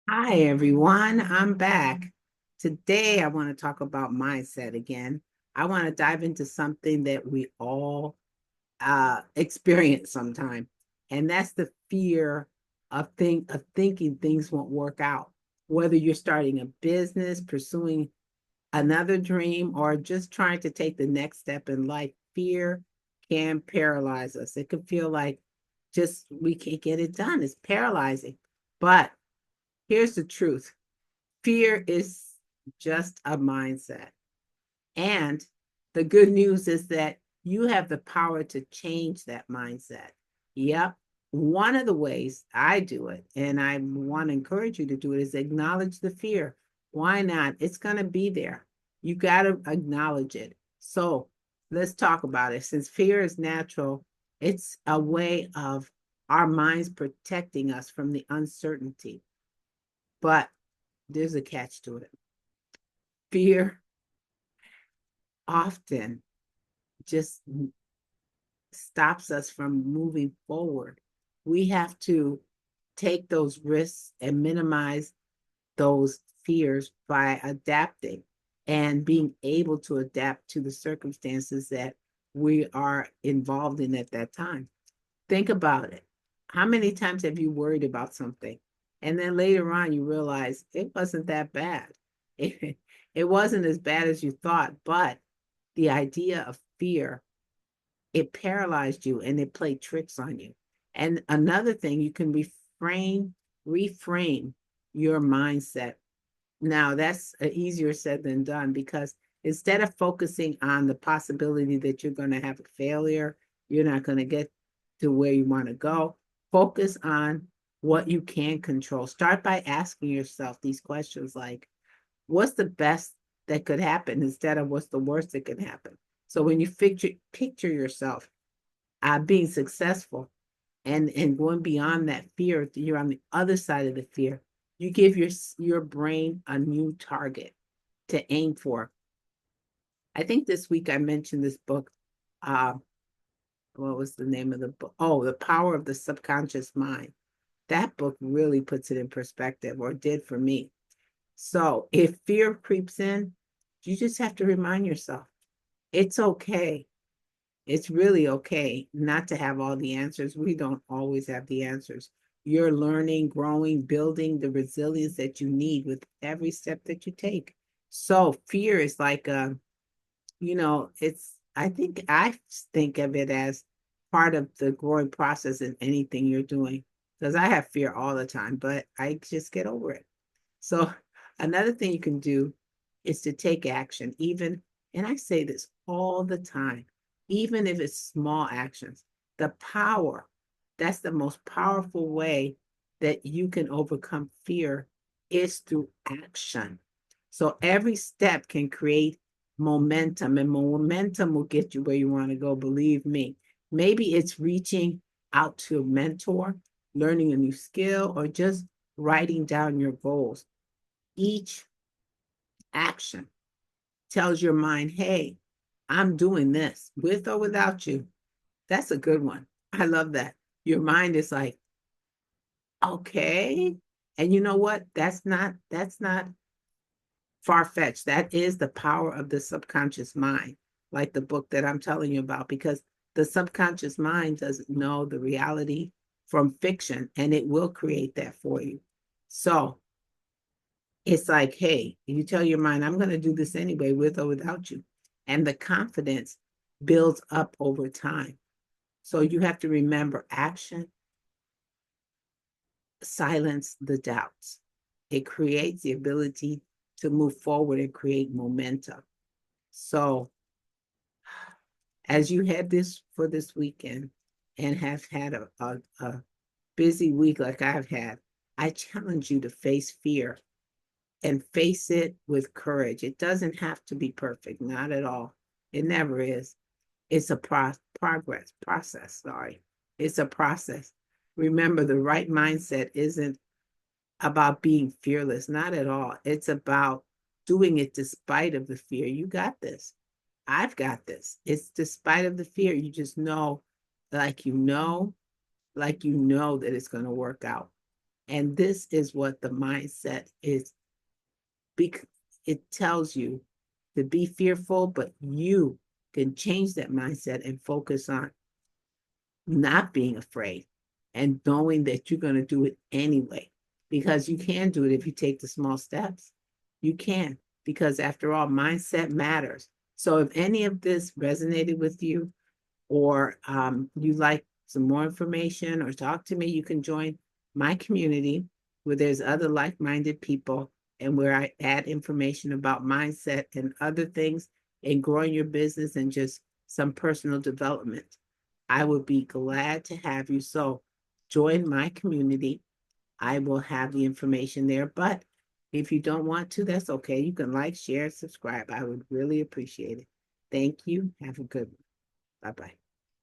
Hi, everyone. I'm back. Today, I want to talk about mindset again. I want to dive into something that we all experience sometime, and that's the fear of thinking things won't work out. Whether you're starting a business, pursuing another dream, or just trying to take the next step in life, fear can paralyze us. It can feel like just we can't get it done. It's paralyzing. But here's the truth. Fear is just a mindset. And the good news is that you have the power to change that mindset. Yep. One of the ways I do it, and I want to encourage you to do it, is acknowledge the fear. Why not? It's going to be there. You got to acknowledge it. So let's talk about it. Since fear is natural, it's a way of our minds protecting us from the uncertainty. But there's a catch to it. Fear often just stops us from moving forward. We have to take those risks and minimize those fears by adapting and being able to adapt to the circumstances that we are involved in at that time. Think about it. How many times have you worried about something? And then later on, you realize it wasn't that bad. It, it wasn't as bad as you thought, but the idea of fear, it paralyzed you and it played tricks on you. And another thing, you can reframe your mindset. Now, that's easier said than done because instead of focusing on the possibility that you're going to have a failure, you're not going to get to where you want to go, focus on what you can control. Start by asking yourself these questions like, what's the best that could happen instead of what's the worst that can happen? So when you picture yourself being successful and going beyond that fear, you're on the other side of the fear. You give your brain a new target to aim for. I think this week I mentioned this book. Uh, what was the name of the book? Oh, The Power of the Subconscious Mind. That book really puts it in perspective, or did for me. So if fear creeps in, you just have to remind yourself it's okay. It's really okay not to have all the answers. We don't always have the answers. You're learning, growing, building the resilience that you need with every step that you take. So fear is like I think of it as part of the growing process in anything you're doing. Because I have fear all the time, but I just get over it. So another thing you can do is to take action, even, and I say this all the time, even if it's small actions. The power, that's the most powerful way that you can overcome fear is through action. So every step can create momentum, and momentum will get you where you want to go, believe me. Maybe it's reaching out to a mentor, learning a new skill, or just writing down your goals. Each action tells your mind, hey, I'm doing this with or without you. That's a good one. I love that. Your mind is like, okay. And you know what? That's not far fetched. That is the power of the subconscious mind, like the book that I'm telling you about, because the subconscious mind doesn't know the reality from fiction and it will create that for you. So it's like, hey, you tell your mind, I'm going to do this anyway, with or without you. And the confidence builds up over time. So you have to remember action, silence the doubts. It creates the ability to move forward and create momentum. So as you head this for this weekend and have had a busy week like I've had, I challenge you to face fear and face it with courage. It doesn't have to be perfect, not at all. It never is. It's a process. Sorry, it's a process. Remember, the right mindset isn't about being fearless, not at all. It's about doing it despite of the fear. You got this. I've got this. It's despite of the fear. You just know, like you know, like you know that it's going to work out. And this is what the mindset is. It tells you to be fearful, but you can change that mindset and focus on not being afraid and knowing that you're going to do it anyway, because you can do it if you take the small steps. You can, because after all, mindset matters. So if any of this resonated with you, or you like some more information or talk to me, you can join my community where there's other like-minded people, and where I add information about mindset and other things and growing your business and just some personal development. I would be glad to have you. So join my community. I will have the information there. But if you don't want to, that's okay. You can like, share, subscribe. I would really appreciate it. Thank you. Have a good one. Bye-bye.